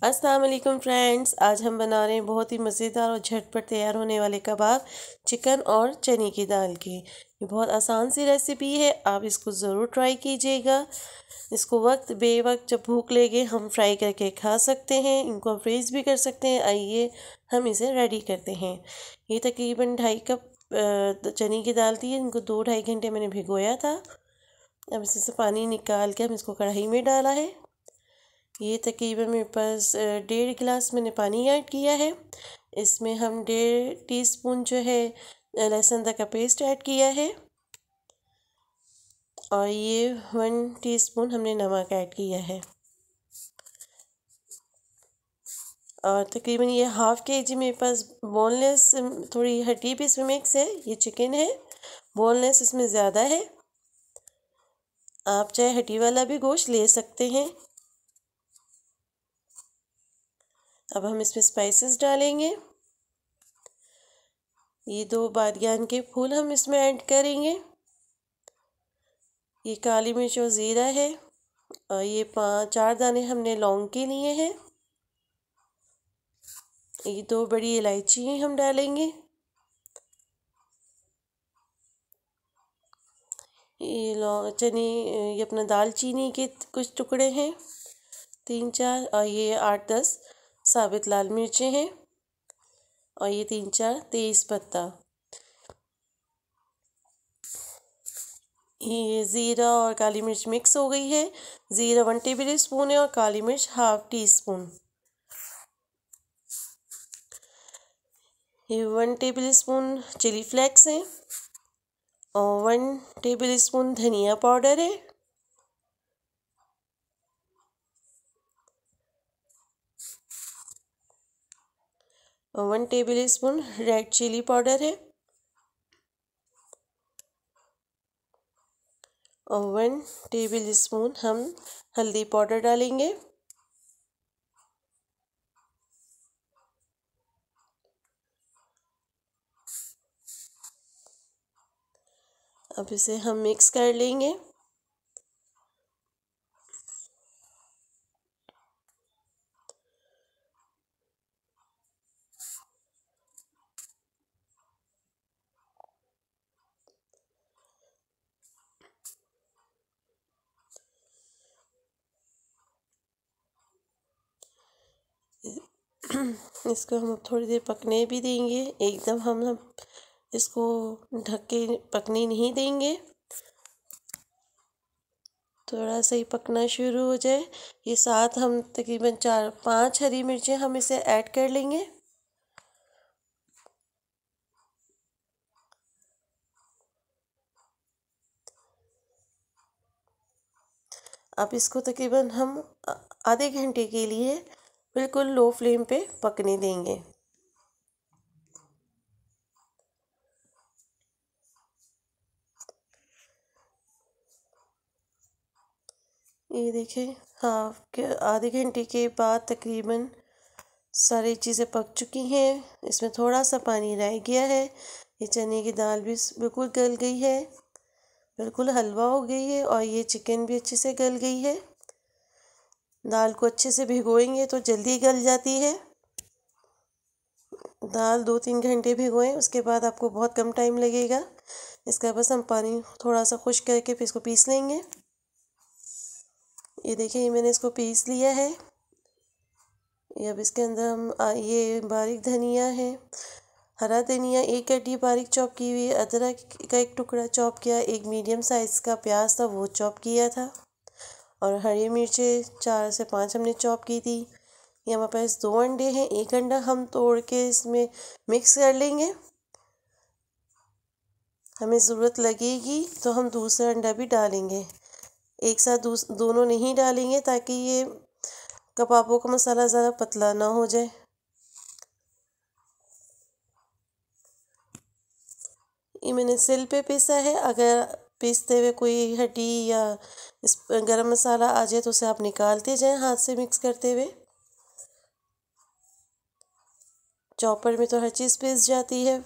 अस्सलाम वालेकुम फ्रेंड्स, आज हम बना रहे हैं बहुत ही मज़ेदार और झटपट तैयार होने वाले कबाब चिकन और चने की दाल की। ये बहुत आसान सी रेसिपी है, आप इसको ज़रूर ट्राई कीजिएगा। इसको वक्त बेवक्त जब भूख लगे हम फ्राई करके खा सकते हैं, इनको हम फ्रीज़ भी कर सकते हैं। आइए हम इसे रेडी करते हैं। ये तकरीबन 2.5 कप चने की दाल थी, इनको 2-2.5 घंटे मैंने भिगोया था। अब इससे पानी निकाल के हम इसको कढ़ाई में डाला है। ये तकरीबन मेरे पास 1.5 गिलास मैंने पानी ऐड किया है। इसमें हम 1.5 टीस्पून जो है लहसुन अदरक का पेस्ट ऐड किया है और ये 1 टीस्पून हमने नमक ऐड किया है। और तकरीबन ये हाफ़ केजी मेरे पास बोनलेस थोड़ी हड्डी भी इसमें मिक्स है। ये चिकन है, बोनलेस इसमें ज़्यादा है। आप चाहे हड्डी वाला भी गोश्त ले सकते हैं। अब हम इसमें स्पाइसेस डालेंगे। ये 2 बादियान के फूल हम इसमें ऐड करेंगे। ये काली मिर्च और ज़ीरा है और ये 4 दाने हमने लौंग के लिए हैं। ये 2 बड़ी इलायची हम डालेंगे। ये ये अपना दालचीनी के कुछ टुकड़े हैं 3-4 और ये 8-10 साबित लाल मिर्चें हैं और ये 3-4 तेज़ पत्ता। ये ज़ीरा और काली मिर्च मिक्स हो गई है। ज़ीरा 1 टेबल स्पून है और काली मिर्च हाफ़ टी स्पून। ये 1 टेबल स्पून चिली फ्लेक्स हैं और 1 टेबल स्पून धनिया पाउडर है। और 1 tablespoon red chilli powder है और 1 टेबल स्पून हम हल्दी पाउडर डालेंगे। अब इसे हम मिक्स कर लेंगे। इसको हम थोड़ी देर पकने भी देंगे, एकदम हम इसको ढक के पकने नहीं देंगे। थोड़ा सा ही पकना शुरू हो जाए, ये साथ हम तकरीबन 4-5 हरी मिर्चें हम इसे ऐड कर लेंगे। अब इसको तकरीबन हम आधे घंटे के लिए बिल्कुल लो फ्लेम पे पकने देंगे। ये देखें, आधे घंटे के बाद तकरीबन सारी चीज़ें पक चुकी हैं। इसमें थोड़ा सा पानी रह गया है। ये चने की दाल भी बिल्कुल गल गई है, बिल्कुल हलवा हो गई है और ये चिकन भी अच्छे से गल गई है। दाल को अच्छे से भिगोएंगे तो जल्दी गल जाती है। दाल 2-3 घंटे भिगोएं, उसके बाद आपको बहुत कम टाइम लगेगा। इसका बस हम पानी थोड़ा सा खुश्क करके फिर इसको पीस लेंगे। ये देखिए, ये मैंने इसको पीस लिया है। ये अब इसके अंदर हम ये बारीक धनिया है, हरा धनिया 1 गड्डी बारीक चॉप की हुई, अदरक का 1 टुकड़ा चॉप किया, 1 मीडियम साइज़ का प्याज था वो चॉप किया था और हरी मिर्चें 4 से 5 हमने चॉप की थी। ये हमारे पास 2 अंडे हैं, 1 अंडा हम तोड़ के इसमें मिक्स कर लेंगे। हमें ज़रूरत लगेगी तो हम दूसरा अंडा भी डालेंगे, एक साथ दोनों नहीं डालेंगे ताकि ये कबाबों का मसाला ज़्यादा पतला ना हो जाए। ये मैंने सिल पे पीसा है, अगर पीसते हुए कोई हड्डी या गरम मसाला आ जाए तो उसे आप निकालते जाएं हाथ से मिक्स करते हुए। चॉपर में तो हर चीज़ पीस जाती है।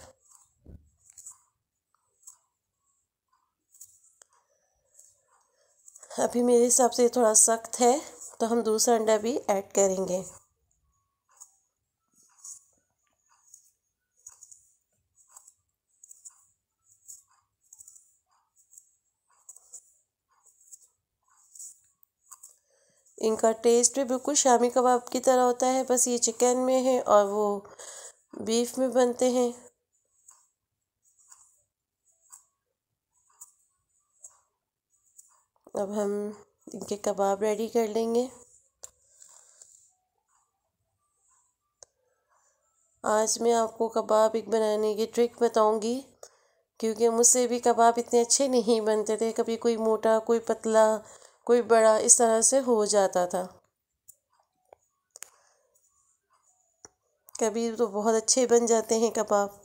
अभी मेरे हिसाब से थोड़ा सख्त है तो हम दूसरा अंडा भी ऐड करेंगे। इनका टेस्ट भी बिल्कुल शामी कबाब की तरह होता है, बस ये चिकन में है और वो बीफ में बनते हैं। अब हम इनके कबाब रेडी कर लेंगे। आज मैं आपको कबाब एक बनाने की ट्रिक बताऊंगी, क्योंकि मुझसे भी कबाब इतने अच्छे नहीं बनते थे। कभी कोई मोटा, कोई पतला, कोई बड़ा, इस तरह से हो जाता था। कभी तो बहुत अच्छे बन जाते हैं कबाब।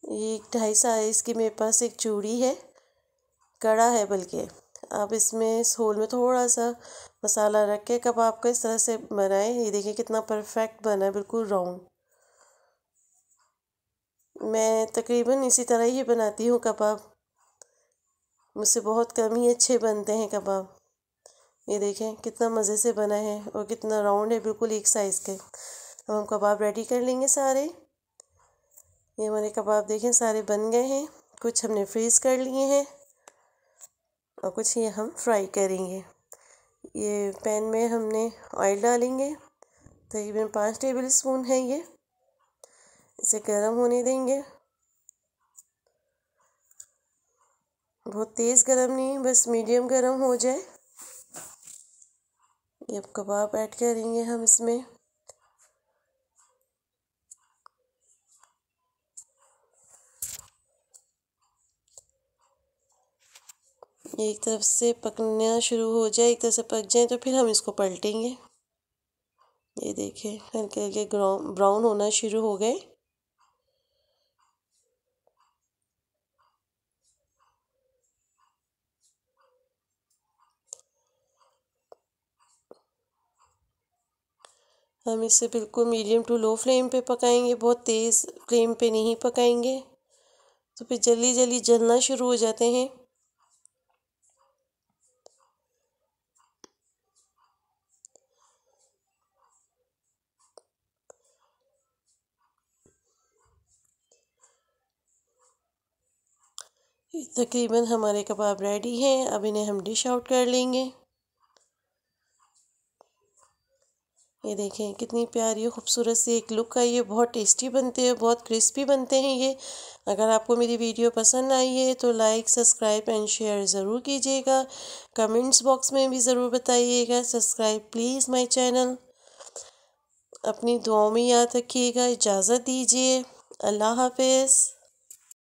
ये 2.5 साइज़ की मेरे पास एक चूड़ी है, कड़ा है बल्कि। आप इसमें इस होल में थोड़ा सा मसाला रख के कबाब का इस तरह से बनाएं। ये देखिए कितना परफेक्ट बना है, बिल्कुल राउंड। मैं तकरीबन इसी तरह ही बनाती हूँ कबाब, मुझसे बहुत कम ही अच्छे बनते हैं कबाब। ये देखें कितना मज़े से बना है और कितना राउंड है, बिल्कुल एक साइज़ के। अब हम कबाब रेडी कर लेंगे सारे। ये हमारे कबाब देखें सारे बन गए हैं। कुछ हमने फ्रीज़ कर लिए हैं और कुछ ये हम फ्राई करेंगे। ये पैन में हमने ऑयल डालेंगे, तकरीबन 5 टेबल स्पून है ये। इसे गर्म होने देंगे, बहुत तेज़ गर्म नहीं, बस मीडियम गर्म हो जाए। ये अब कबाब ऐड करेंगे हम इसमें। एक तरफ से पकना शुरू हो जाए, एक तरफ से पक जाए तो फिर हम इसको पलटेंगे। ये देखें हल्के हल्के ब्राउन होना शुरू हो गए। हम इसे बिल्कुल मीडियम टू लो फ्लेम पे पकाएंगे, बहुत तेज़ फ्लेम पे नहीं पकाएंगे तो फिर जल्दी जल्दी जलना शुरू हो जाते हैं। तकरीबन हमारे कबाब रेडी हैं। अब इन्हें हम डिश आउट कर लेंगे। ये देखें कितनी प्यारी और ख़ूबसूरत सी एक लुक आई है। बहुत टेस्टी बनते हैं, बहुत क्रिस्पी बनते हैं ये। अगर आपको मेरी वीडियो पसंद आई है तो लाइक, सब्सक्राइब एंड शेयर ज़रूर कीजिएगा। कमेंट्स बॉक्स में भी ज़रूर बताइएगा। Subscribe please my channel. अपनी दुआओं में याद रखिएगा। इजाज़त दीजिए। अल्लाह हाफिज़।